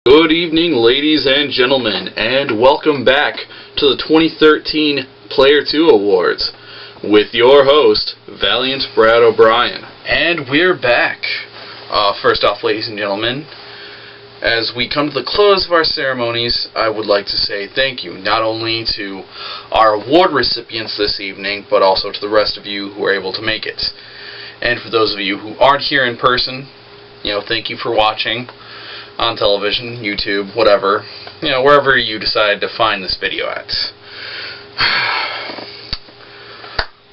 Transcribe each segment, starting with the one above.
Good evening, ladies and gentlemen, and welcome back to the 2013 Player 2 Awards with your host, Valiant Brad O'Brien. And we're back. First off, ladies and gentlemen, as we come to the close of our ceremonies, I would like to say thank you, not only to our award recipients this evening, but also to the rest of you who were able to make it. And for those of you who aren't here in person, thank you for watching on television, YouTube, whatever, wherever you decide to find this video at.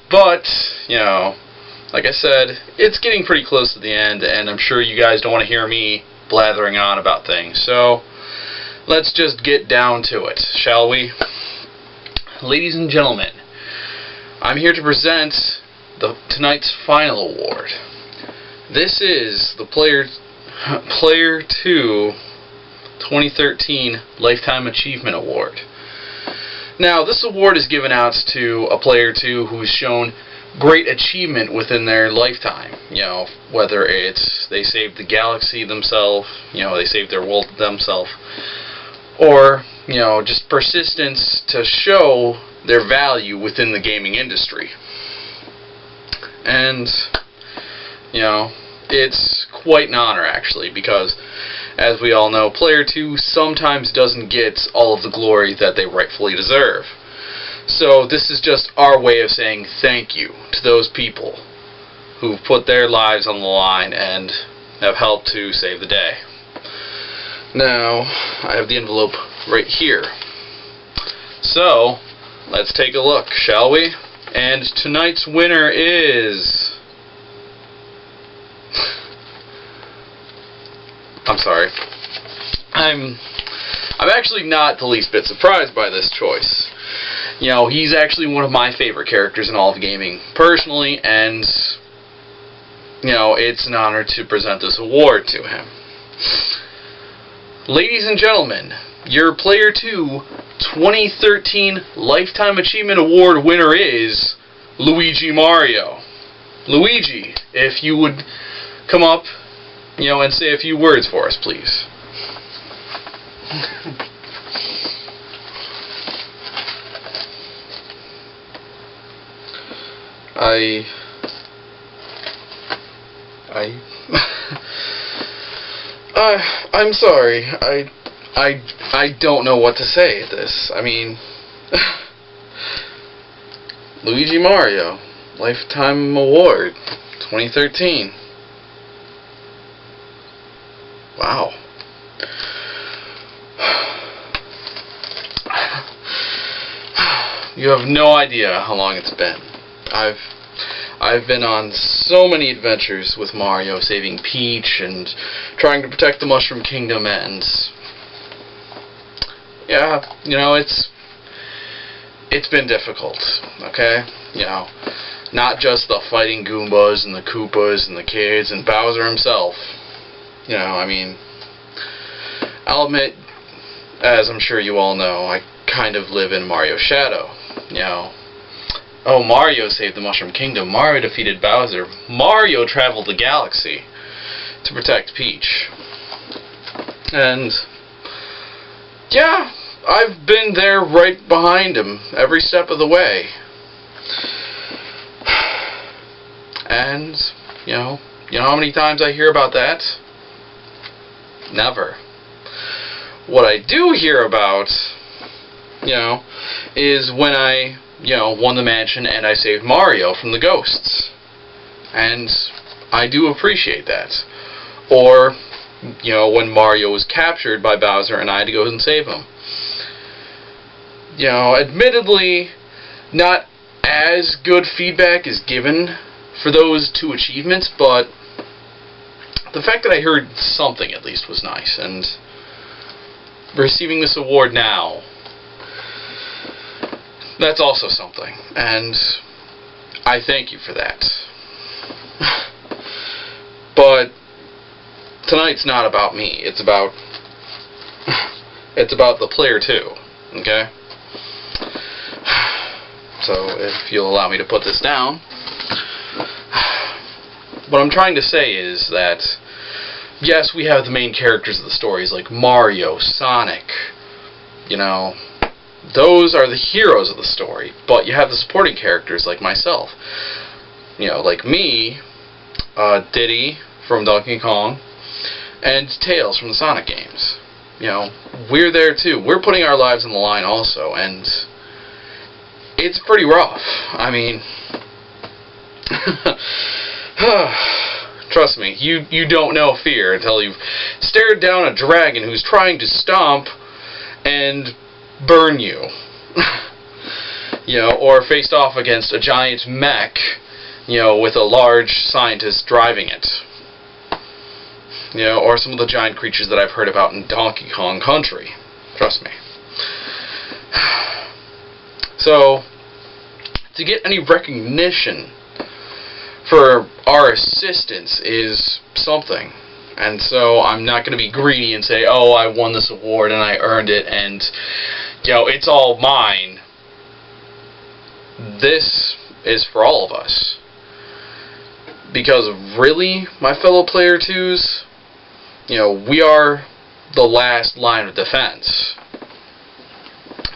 But, like I said, it's getting pretty close to the end, and I'm sure you guys don't want to hear me blathering on about things, so let's just get down to it, shall we? Ladies and gentlemen, I'm here to present tonight's final award. This is the Player 2 2013 Lifetime Achievement Award. Now, this award is given out to a Player 2 who's shown great achievement within their lifetime. Whether it's they saved the galaxy themselves, they saved their world themselves, or, just persistence to show their value within the gaming industry. And, it's quite an honor, actually, because, as we all know, Player 2 sometimes doesn't get all of the glory that they rightfully deserve. So this is just our way of saying thank you to those people who've put their lives on the line and have helped to save the day. Now, I have the envelope right here. So, let's take a look, shall we? And tonight's winner is... I'm sorry. I'm actually not the least bit surprised by this choice. He's actually one of my favorite characters in all of gaming, personally, and, it's an honor to present this award to him. Ladies and gentlemen, your Player 2 2013 Lifetime Achievement Award winner is Luigi Mario. Luigi, if you would come up, and say a few words for us, please. I'm sorry. I don't know what to say at this. I mean, Luigi Mario, Lifetime Award, 2013. Wow. You have no idea how long it's been. I've been on so many adventures with Mario, saving Peach and trying to protect the Mushroom Kingdom, and yeah, it's been difficult, okay? Not just the fighting Goombas and the Koopas and the kids and Bowser himself. I'll admit, as I'm sure you all know, I kind of live in Mario's shadow. Oh, Mario saved the Mushroom Kingdom. Mario defeated Bowser. Mario traveled the galaxy to protect Peach. And, yeah, I've been there right behind him every step of the way. And, you know how many times I hear about that? Never. What I do hear about, is when I, won the mansion and I saved Mario from the ghosts. And I do appreciate that. Or, when Mario was captured by Bowser and I had to go and save him. Admittedly, not as good feedback is given for those two achievements, but the fact that I heard something at least was nice, and receiving this award now, that's also something, and I thank you for that. But tonight's not about me, it's about the Player 2, okay? So if you'll allow me to put this down, what I'm trying to say is that yes, we have the main characters of the stories like Mario, Sonic, you know, those are the heroes of the story, but you have the supporting characters like myself, you know, like me, Diddy from Donkey Kong, and Tails from the Sonic games. You know, we're there too. We're putting our lives on the line also, and it's pretty rough. I mean, trust me, you don't know fear until you've stared down a dragon who's trying to stomp and burn you. You know, or faced off against a giant mech, you know, with a large scientist driving it. You know, or some of the giant creatures that I've heard about in Donkey Kong Country. Trust me. So, to get any recognition for our assistance is something. And so I'm not going to be greedy and say, oh, I won this award and I earned it and, you know, it's all mine. This is for all of us. Because really, my fellow player twos, you know, we are the last line of defense.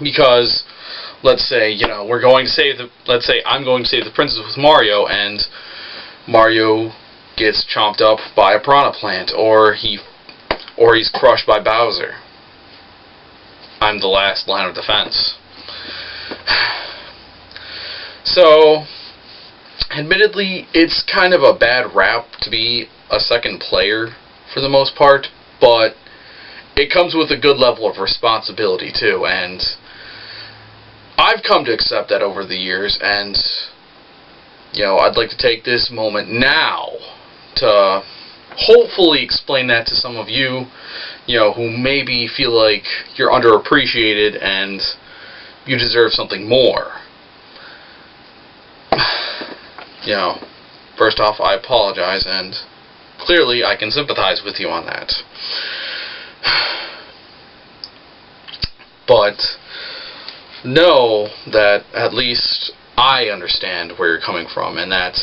Because, let's say, you know, we're going to save the, let's say I'm going to save the princess with Mario, and Mario gets chomped up by a piranha plant, or he's crushed by Bowser. I'm the last line of defense. So, admittedly, it's kind of a bad rap to be a second player for the most part, but it comes with a good level of responsibility too, and I've come to accept that over the years, and you know, I'd like to take this moment now to hopefully explain that to some of you, you know, who maybe feel like you're underappreciated and you deserve something more. You know, first off, I apologize, and clearly I can sympathize with you on that. But know that at least I understand where you're coming from, and that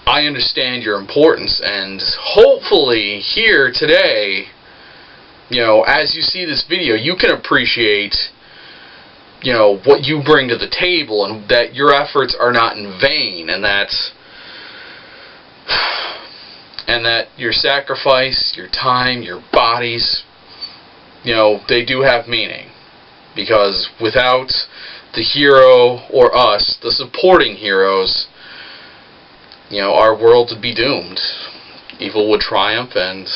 I understand your importance, and hopefully here today, you know, as you see this video, you can appreciate, you know, what you bring to the table, and that your efforts are not in vain, and that your sacrifice, your time, your bodies, you know, they do have meaning. Because without the hero or us, the supporting heroes, you know, our world would be doomed. Evil would triumph, and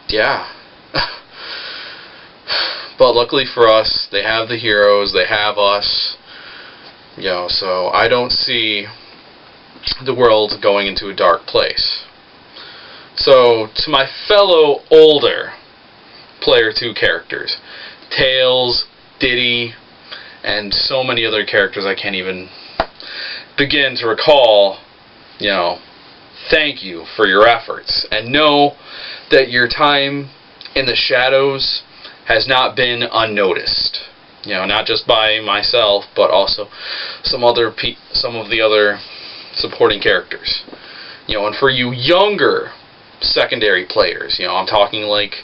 yeah. But luckily for us, they have the heroes, they have us, you know, so I don't see the world going into a dark place. So, to my fellow older Player 2 characters, Tails, Diddy, and so many other characters I can't even begin to recall, you know, thank you for your efforts. And know that your time in the shadows has not been unnoticed. You know, not just by myself, but also some of the other supporting characters. You know, and for you younger secondary players, you know, I'm talking like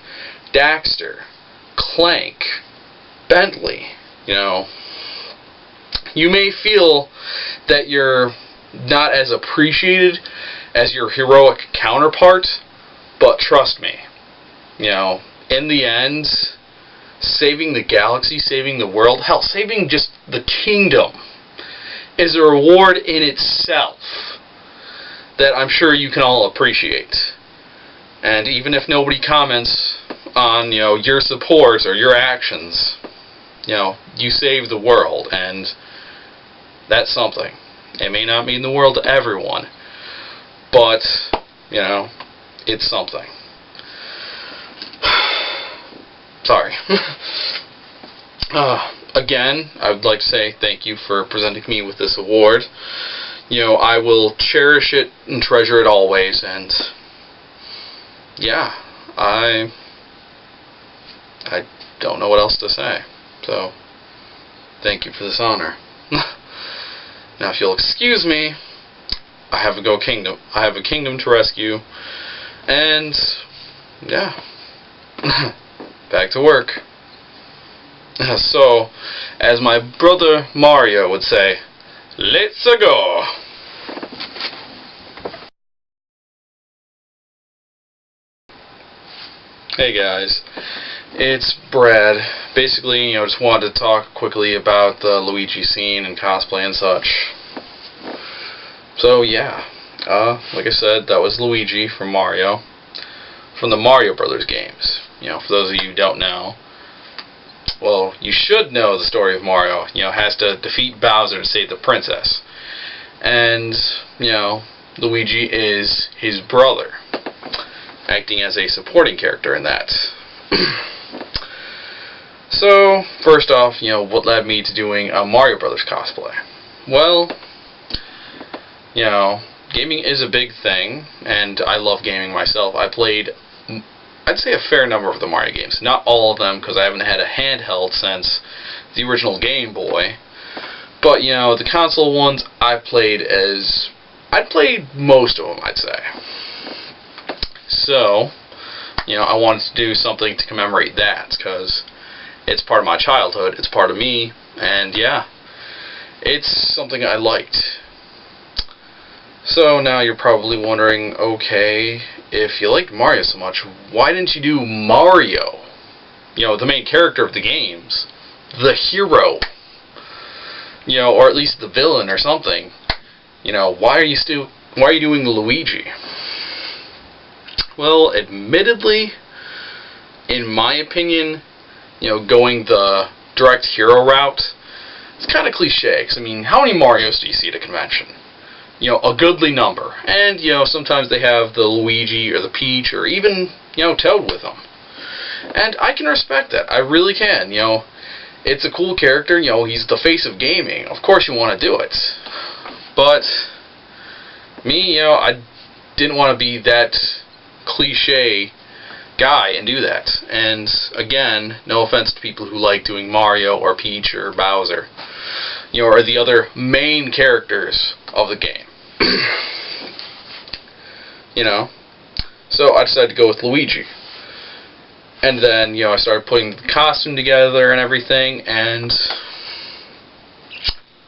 Daxter, Clank, Bentley, you know, you may feel that you're not as appreciated as your heroic counterpart, but trust me, you know, in the end, saving the galaxy, saving the world, hell, saving just the kingdom is a reward in itself that I'm sure you can all appreciate. And even if nobody comments on, you know, your support or your actions, you know, you save the world, and that's something. It may not mean the world to everyone, but, you know, it's something. Sorry. Again, I would like to say thank you for presenting me with this award. You know, I will cherish it and treasure it always, and yeah, I don't know what else to say. So, thank you for this honor. Now, if you'll excuse me, I have a kingdom to rescue, And, yeah, back to work. So, as my brother Mario would say, let's go! Hey guys, it's Brad. Basically, just wanted to talk quickly about the Luigi scene and cosplay and such. So yeah, like I said, that was Luigi from Mario, from the Mario Brothers games. For those of you who don't know, well, you should know the story of Mario. Has to defeat Bowser to save the princess, and Luigi is his brother, acting as a supporting character in that. So, first off, what led me to doing a Mario Brothers cosplay? Well, gaming is a big thing, and I love gaming myself. I played, I'd say, a fair number of the Mario games. Not all of them, because I haven't had a handheld since the original Game Boy. But, the console ones, I'd played most of them, I'd say. So, I wanted to do something to commemorate that, because it's part of my childhood, it's part of me, and yeah, it's something I liked. So now you're probably wondering, okay, if you liked Mario so much, why didn't you do Mario? The main character of the games, the hero, or at least the villain or something. Why are you doing Luigi? Well, admittedly, in my opinion, going the direct hero route, it's kind of cliche, because, how many Marios do you see at a convention? A goodly number. And, sometimes they have the Luigi or the Peach or even, Toad with them. And I can respect that. I really can. It's a cool character. He's the face of gaming. Of course you want to do it. But, me, I didn't want to be that cliche guy and do that. And again, no offense to people who like doing Mario or Peach or Bowser, or the other main characters of the game. So I decided to go with Luigi. And then, I started putting the costume together and everything, and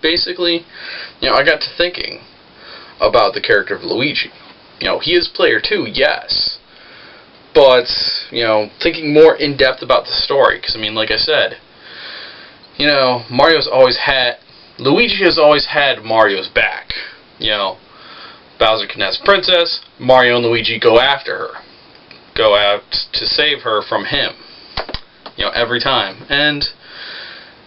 basically, I got to thinking about the character of Luigi. He is player 2, yes. But, thinking more in depth about the story. Because, like I said, Luigi has always had Mario's back. Bowser kidnaps Princess, Mario and Luigi go after her. Go out to save her from him. Every time. And,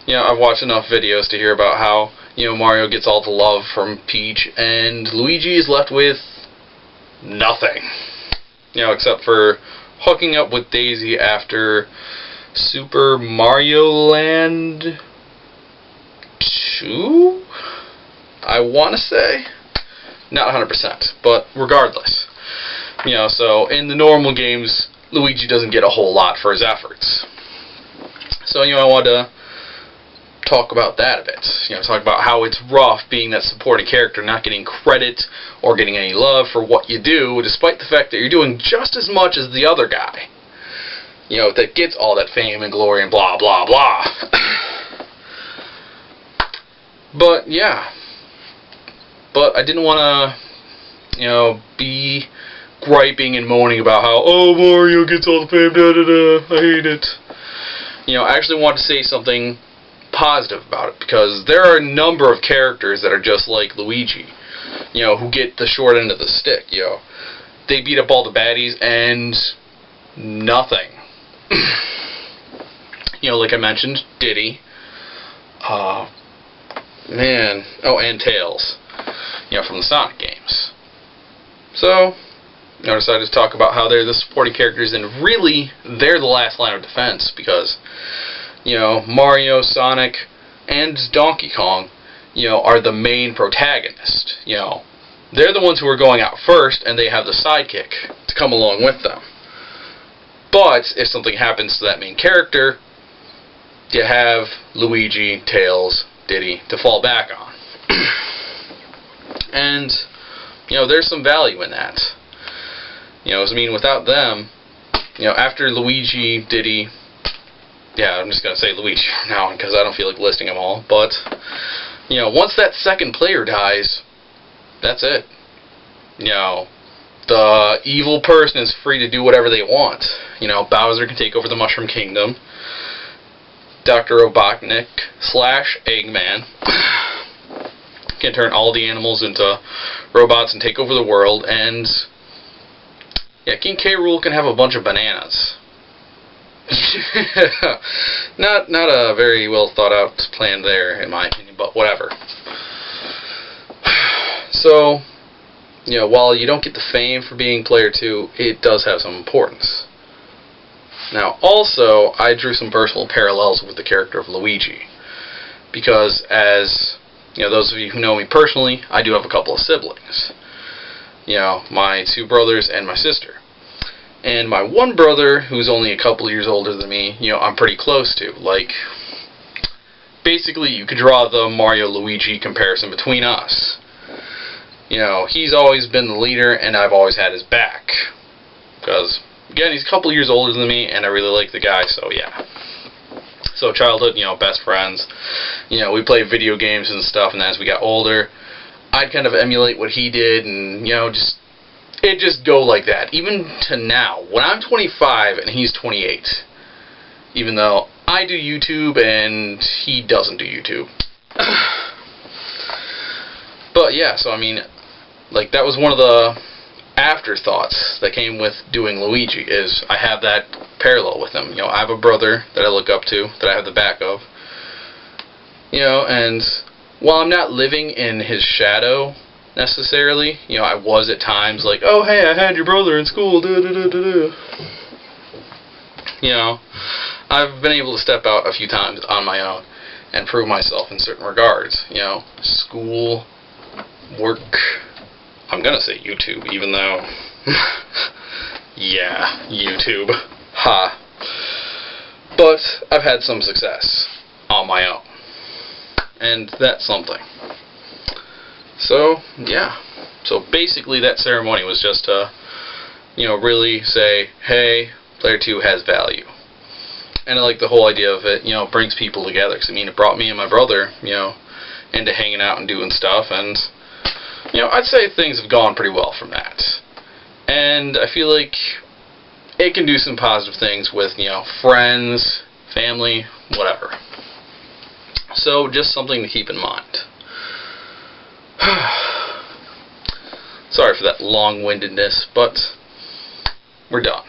I've watched enough videos to hear about how, Mario gets all the love from Peach, and Luigi is left with nothing. Except for hooking up with Daisy after Super Mario Land 2? I want to say? Not 100%, but regardless. So in the normal games, Luigi doesn't get a whole lot for his efforts. So, I wanted to talk about that a bit. Talk about how it's rough being that supporting character, not getting credit or getting any love for what you do, despite the fact that you're doing just as much as the other guy. That gets all that fame and glory and blah, blah, blah. But, yeah. But I didn't want to, be griping and moaning about how, oh, Mario gets all the fame, da-da-da, I hate it. I actually want to say something positive about it, because there are a number of characters that are just like Luigi, who get the short end of the stick, They beat up all the baddies and nothing. Like I mentioned, Diddy, and Tails, from the Sonic games. So, I decided to talk about how they're the supporting characters, and really, they're the last line of defense, because, Mario, Sonic, and Donkey Kong, are the main protagonists. They're the ones who are going out first, and they have the sidekick to come along with them. But, if something happens to that main character, you have Luigi, Tails, Diddy to fall back on. And, there's some value in that. I mean, without them, after Luigi, Diddy, yeah, I'm just going to say Luigi now because I don't feel like listing them all, but, once that second player dies, that's it. The evil person is free to do whatever they want. Bowser can take over the Mushroom Kingdom. Dr. Robotnik / Eggman can turn all the animals into robots and take over the world, and yeah, King K. Rool can have a bunch of bananas. not a very well thought out plan there, in my opinion, but whatever. So, while you don't get the fame for being player 2, it does have some importance. Now, also, I drew some personal parallels with the character of Luigi, because as those of you who know me personally, I do have a couple of siblings. My 2 brothers and my sister. And my one brother, who's only a couple years older than me, I'm pretty close to. Like, basically, you could draw the Mario-Luigi comparison between us. He's always been the leader, and I've always had his back. Because, again, he's a couple years older than me, and I really like the guy, so yeah. So childhood, best friends. We played video games and stuff, and as we got older, I'd kind of emulate what he did, and, it'd just go like that. Even to now, when I'm 25 and he's 28. Even though I do YouTube and he doesn't do YouTube. But yeah, so I mean, like, that was one of the afterthoughts that came with doing Luigi, is I have that parallel with him. I have a brother that I look up to, that I have the back of. And while I'm not living in his shadow necessarily, I was at times like, oh hey, I had your brother in school, I've been able to step out a few times on my own and prove myself in certain regards. School, work, I'm gonna say YouTube, even though, yeah, YouTube, ha. But I've had some success on my own, and that's something. So, yeah. So basically that ceremony was just to, really say, hey, player 2 has value. And I like the whole idea of it, brings people together. Because, I mean, it brought me and my brother, into hanging out and doing stuff. And, I'd say things have gone pretty well from that. And I feel like it can do some positive things with, friends, family, whatever. So, just something to keep in mind. Sorry for that long-windedness, but we're done.